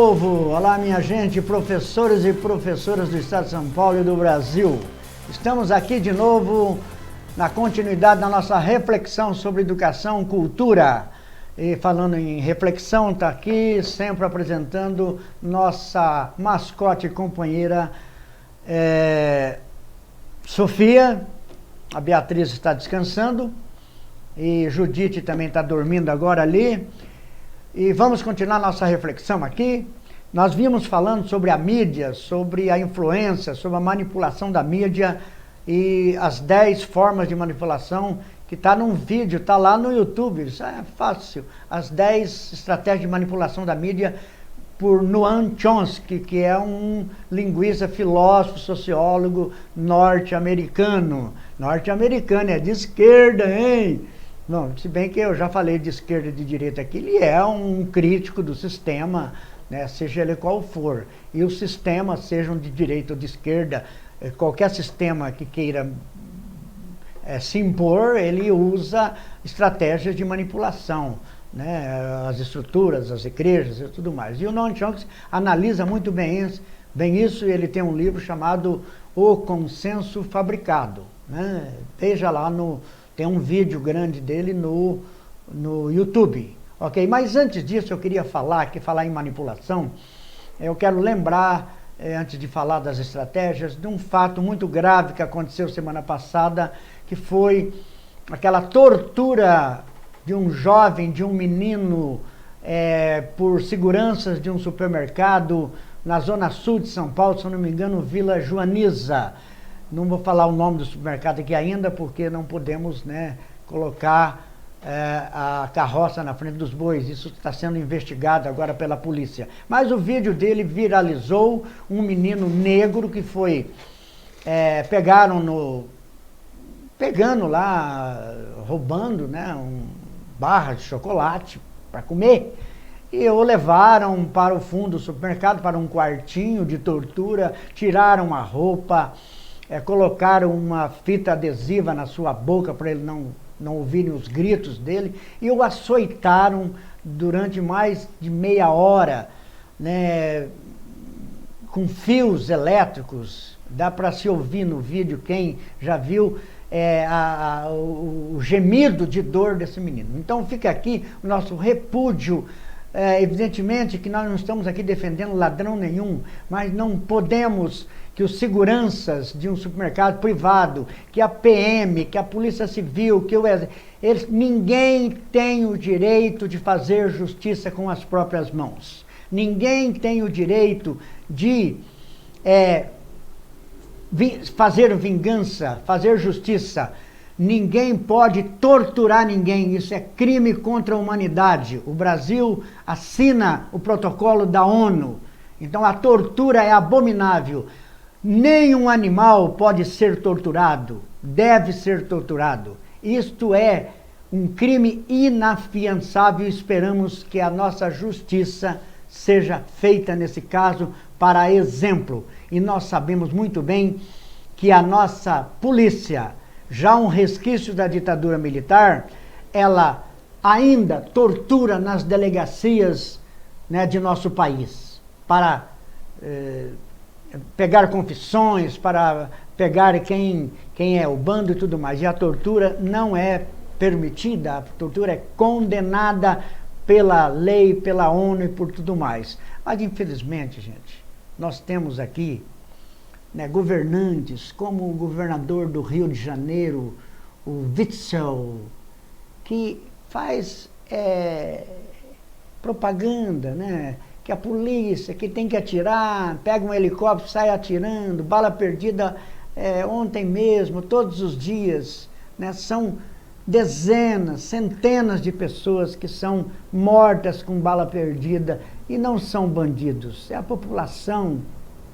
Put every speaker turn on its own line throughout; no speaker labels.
povo! Olá, minha gente, professores e professoras do Estado de São Paulo e do Brasil. Estamos aqui de novo na continuidade da nossa reflexão sobre educação e cultura. E falando em reflexão, está aqui sempre apresentando nossa mascote e companheira Sofia. A Beatriz está descansando e Judite também está dormindo agora ali. E vamos continuar nossa reflexão aqui. Nós vimos falando sobre a mídia, sobre a influência, sobre a manipulação da mídia e as 10 formas de manipulação que está num vídeo, está lá no YouTube. Isso é fácil. As 10 estratégias de manipulação da mídia por Noam Chomsky, que é um linguista, filósofo, sociólogo norte-americano. Norte-americano, é de esquerda, hein? Não, se bem que eu já falei de esquerda e de direita aqui, ele é um crítico do sistema, né, seja ele qual for. E os sistemas, sejam de direita ou de esquerda, qualquer sistema que queira se impor, ele usa estratégias de manipulação, né, as estruturas, as igrejas e tudo mais. E o Noam Chomsky analisa muito bem isso, e ele tem um livro chamado O Consenso Fabricado, né? Veja lá tem um vídeo grande dele no YouTube, ok? Mas antes disso eu queria falar em manipulação, eu quero lembrar, antes de falar das estratégias, de um fato muito grave que aconteceu semana passada, que foi aquela tortura de um jovem, de um menino, por seguranças de um supermercado na zona sul de São Paulo, se eu não me engano, Vila Joaniza. Não vou falar o nome do supermercado aqui ainda, porque não podemos, né, colocar a carroça na frente dos bois. Isso está sendo investigado agora pela polícia. Mas o vídeo dele viralizou, um menino negro que foi... pegando lá, roubando, né, barra de chocolate para comer. E o levaram para o fundo do supermercado, para um quartinho de tortura, tiraram a roupa... colocaram uma fita adesiva na sua boca para ele não ouvirem os gritos dele, e o açoitaram durante mais de meia hora, né, com fios elétricos. Dá para se ouvir no vídeo, quem já viu, o gemido de dor desse menino. Então fica aqui o nosso repúdio. Evidentemente que nós não estamos aqui defendendo ladrão nenhum, mas não podemos que os seguranças de um supermercado privado, que a PM, que a Polícia Civil, que o Exército, ninguém tem o direito de fazer justiça com as próprias mãos. Ninguém tem o direito de fazer vingança, fazer justiça. Ninguém pode torturar ninguém, isso é crime contra a humanidade. O Brasil assina o protocolo da ONU, então a tortura é abominável. Nenhum animal pode ser torturado, deve ser torturado. Isto é um crime inafiançável. Esperamos que a nossa justiça seja feita nesse caso para exemplo. E nós sabemos muito bem que a nossa polícia, já um resquício da ditadura militar, ela ainda tortura nas delegacias, né, de nosso país, para pegar confissões, para pegar quem é o bando e tudo mais. E a tortura não é permitida, a tortura é condenada pela lei, pela ONU e por tudo mais. Mas infelizmente, gente, nós temos aqui, né, governantes como o governador do Rio de Janeiro, o Witzel, que faz propaganda, né, que a polícia, que tem que atirar, pega um helicóptero, sai atirando, bala perdida ontem mesmo, todos os dias, né, são dezenas, centenas de pessoas que são mortas com bala perdida e não são bandidos, é a população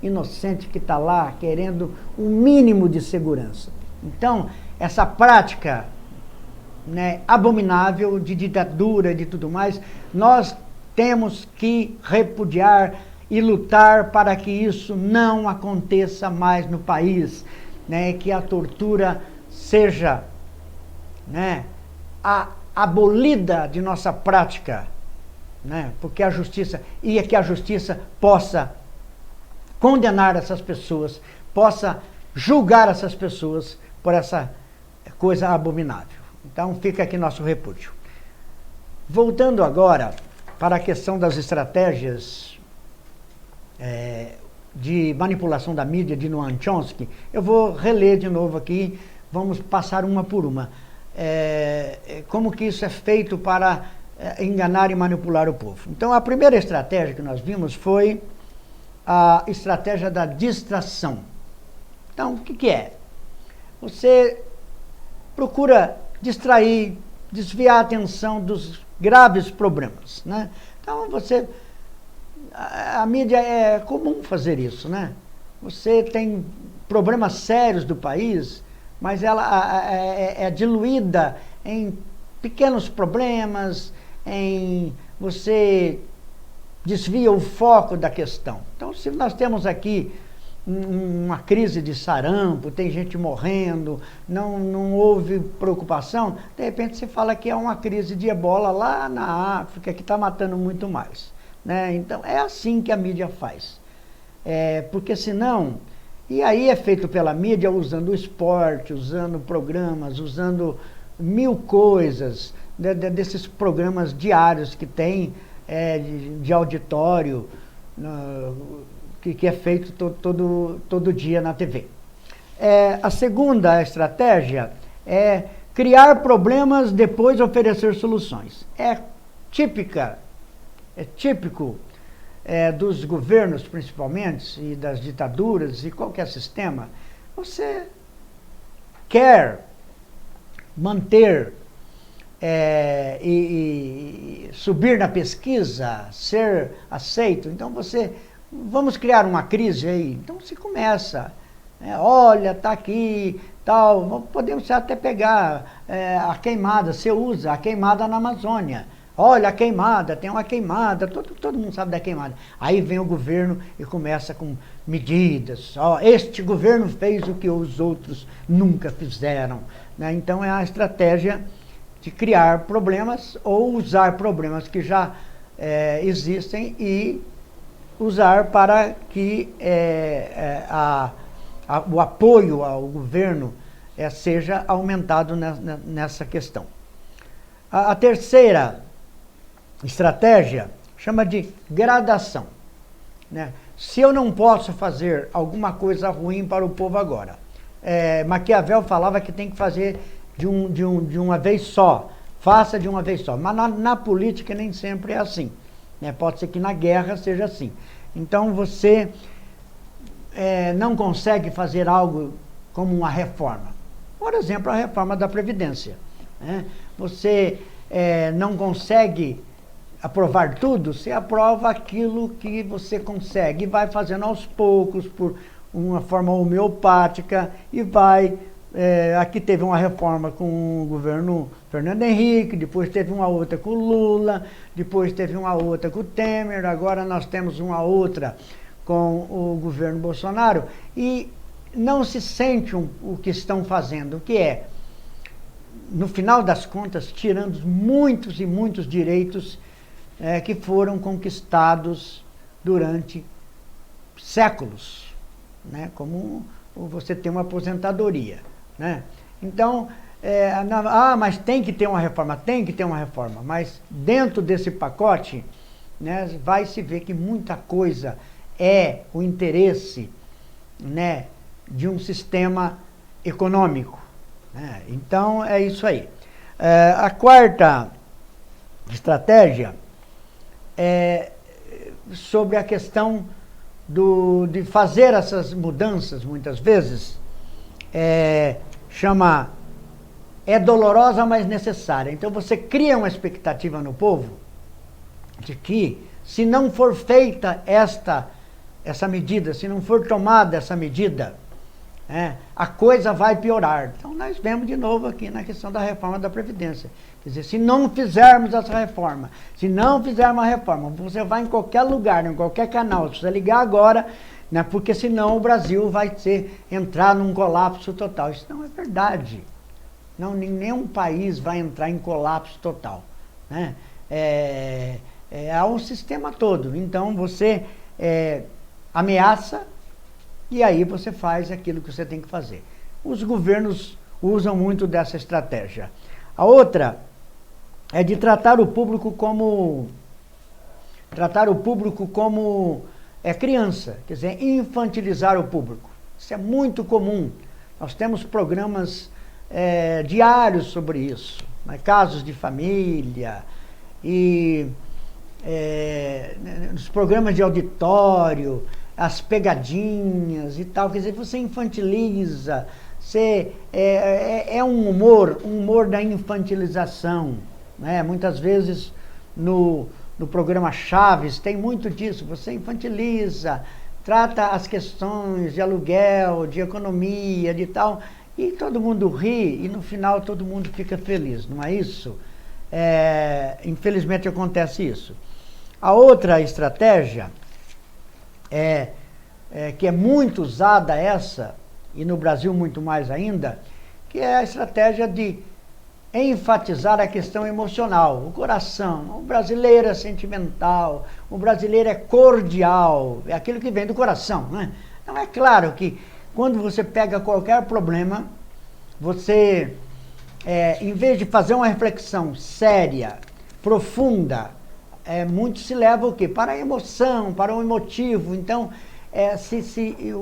inocente que está lá querendo um mínimo de segurança. Então, essa prática, né, abominável de ditadura e de tudo mais, nós temos que repudiar e lutar para que isso não aconteça mais no país, né, que a tortura seja, né, abolida de nossa prática, né? Porque a justiça, e é que a justiça possa condenar essas pessoas, possa julgar essas pessoas por essa coisa abominável. Então fica aqui nosso repúdio. Voltando agora para a questão das estratégias de manipulação da mídia de Noam Chomsky, eu vou reler de novo aqui, vamos passar uma por uma. Como que isso é feito para enganar e manipular o povo. Então a primeira estratégia que nós vimos foi a estratégia da distração. Então o que é? Você procura distrair, desviar a atenção dos graves problemas, né? Então a mídia é comum fazer isso, né? Você tem problemas sérios do país, mas ela é diluída em pequenos problemas, você desvia o foco da questão. Então, se nós temos aqui uma crise de sarampo, tem gente morrendo, não houve preocupação, de repente se fala que é uma crise de ebola lá na África, que está matando muito mais, né? Então, é assim que a mídia faz. Porque senão, e aí é feito pela mídia usando o esporte, usando programas, usando mil coisas, desses programas diários que tem de auditório, que é feito todo dia na TV. A segunda estratégia é criar problemas, depois oferecer soluções. É típico dos governos, principalmente, e das ditaduras, e qualquer sistema. Você quer manter e subir na pesquisa, ser aceito, então vamos criar uma crise aí. Então se começa, olha, está aqui, tal, podemos até pegar a queimada, você usa a queimada na Amazônia. Olha a queimada, tem uma queimada, todo mundo sabe da queimada. Aí vem o governo e começa com medidas. Este governo fez o que os outros nunca fizeram, né? Então é a estratégia de criar problemas ou usar problemas que já existem e usar para que o apoio ao governo seja aumentado nessa questão. A terceira estratégia chama de gradação, né? Se eu não posso fazer alguma coisa ruim para o povo agora, Maquiavel falava que tem que fazer de uma vez só, faça de uma vez só, mas na política nem sempre é assim, né? Pode ser que na guerra seja assim. Então você não consegue fazer algo como uma reforma, por exemplo, a reforma da Previdência, né? Você não consegue aprovar tudo, você aprova aquilo que você consegue e vai fazendo aos poucos, por uma forma homeopática, e vai... aqui teve uma reforma com o governo Fernando Henrique, depois teve uma outra com o Lula, depois teve uma outra com o Temer, agora nós temos uma outra com o governo Bolsonaro, e não se sente o que estão fazendo, que é, no final das contas, tirando muitos e muitos direitos que foram conquistados durante séculos, né? Como você tem uma aposentadoria, né? Então, mas tem que ter uma reforma, mas dentro desse pacote, né, vai se ver que muita coisa é o interesse, né, de um sistema econômico, né? Então é isso aí. A quarta estratégia é sobre a questão de fazer essas mudanças, muitas vezes, é dolorosa, mas necessária. Então você cria uma expectativa no povo de que, se não for feita essa medida, se não for tomada essa medida, a coisa vai piorar. Então nós vemos de novo aqui na questão da reforma da Previdência. Quer dizer, se não fizermos essa reforma, se não fizermos a reforma, você vai em qualquer lugar, em qualquer canal, se você ligar agora, né, porque senão o Brasil vai entrar num colapso total. Isso não é verdade. Não, nenhum país vai entrar em colapso total, né? há um sistema todo. Então você ameaça e aí você faz aquilo que você tem que fazer. Os governos usam muito dessa estratégia. A outra é de tratar o público como criança, quer dizer, infantilizar o público. Isso é muito comum. Nós temos programas diários sobre isso, né? Casos de família e os programas de auditório, as pegadinhas e tal, quer dizer, você infantiliza, um humor da infantilização, né? Muitas vezes no programa Chaves tem muito disso, você infantiliza, trata as questões de aluguel, de economia, de tal, e todo mundo ri e no final todo mundo fica feliz, não é isso? Infelizmente acontece isso. A outra estratégia que é muito usada e no Brasil muito mais ainda, que é a estratégia de enfatizar a questão emocional, o coração. O brasileiro é sentimental, o brasileiro é cordial, é aquilo que vem do coração, né? Então é claro que quando você pega qualquer problema, você, em vez de fazer uma reflexão séria, profunda, muito se leva o quê? Para a emoção, para o emotivo. Então,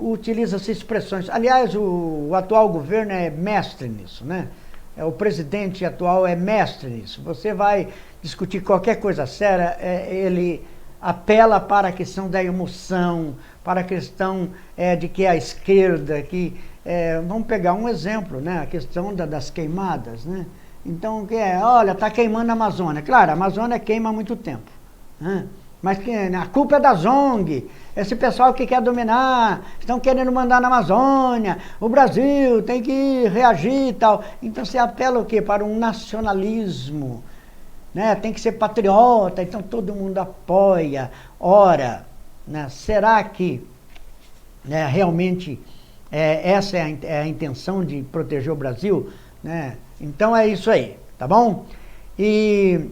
utiliza-se expressões. Aliás, o atual governo é mestre nisso, né? O presidente atual é mestre nisso. Você vai discutir qualquer coisa séria, ele apela para a questão da emoção, para a questão de que a esquerda, vamos pegar um exemplo, né? A questão das queimadas, né? Então, olha, está queimando a Amazônia. Claro, a Amazônia queima há muito tempo, né? Mas a culpa é das ONG, esse pessoal que quer dominar, estão querendo mandar na Amazônia, o Brasil tem que reagir e tal. Então você apela o quê? Para um nacionalismo, né? Tem que ser patriota, então todo mundo apoia. Ora, né? Será que realmente essa é a intenção de proteger o Brasil? Né? Então é isso aí, tá bom? E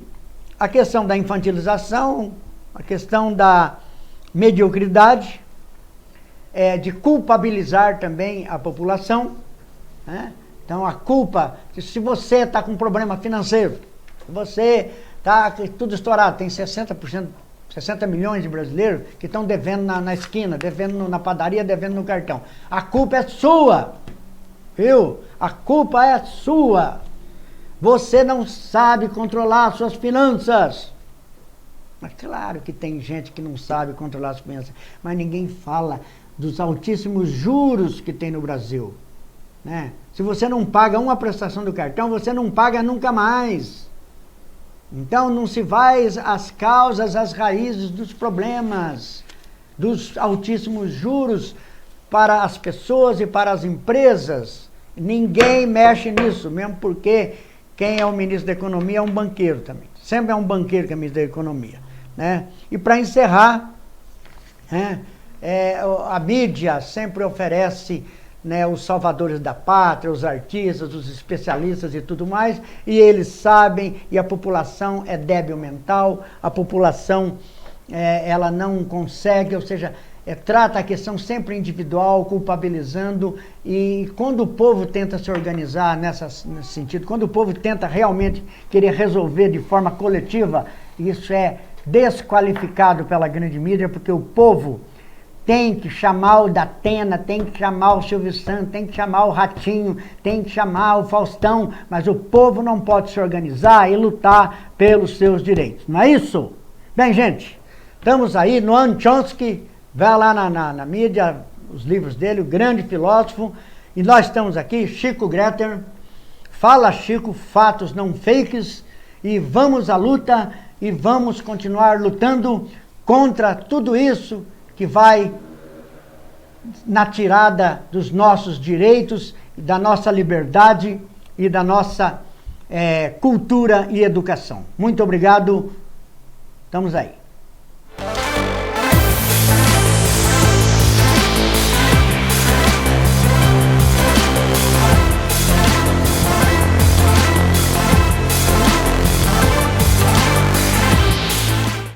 a questão da infantilização, a questão da mediocridade, de culpabilizar também a população, né? Então a culpa, se você está com um problema financeiro, se você está tudo estourado, tem 60 milhões de brasileiros que estão devendo na esquina, devendo na padaria, devendo no cartão. A culpa é sua, viu? A culpa é sua. Você não sabe controlar as suas finanças. Mas claro que tem gente que não sabe controlar as finanças, mas ninguém fala dos altíssimos juros que tem no Brasil, né? Se você não paga uma prestação do cartão, você não paga nunca mais. Então não se vai às causas, às raízes dos problemas, dos altíssimos juros para as pessoas e para as empresas. Ninguém mexe nisso, mesmo porque quem é o ministro da Economia é um banqueiro também. Sempre é um banqueiro que é ministro da Economia, né? E para encerrar, a mídia sempre oferece, né, os salvadores da pátria, os artistas, os especialistas e tudo mais, e eles sabem, e a população é débil mental, a população ela não consegue, ou seja, trata a questão sempre individual, culpabilizando, e quando o povo tenta se organizar nesse sentido, quando o povo tenta realmente querer resolver de forma coletiva, isso é desqualificado pela grande mídia, porque o povo tem que chamar o Datena, tem que chamar o Silvio Santos, tem que chamar o Ratinho, tem que chamar o Faustão, mas o povo não pode se organizar e lutar pelos seus direitos, não é isso? Bem, gente, estamos aí, Noam Chomsky, vai lá na mídia, os livros dele, o grande filósofo, e nós estamos aqui, Chico Greter, Fala Chico, fatos não fakes, e vamos à luta, e vamos continuar lutando contra tudo isso que vai na tirada dos nossos direitos, da nossa liberdade e da nossa cultura e educação. Muito obrigado, estamos aí.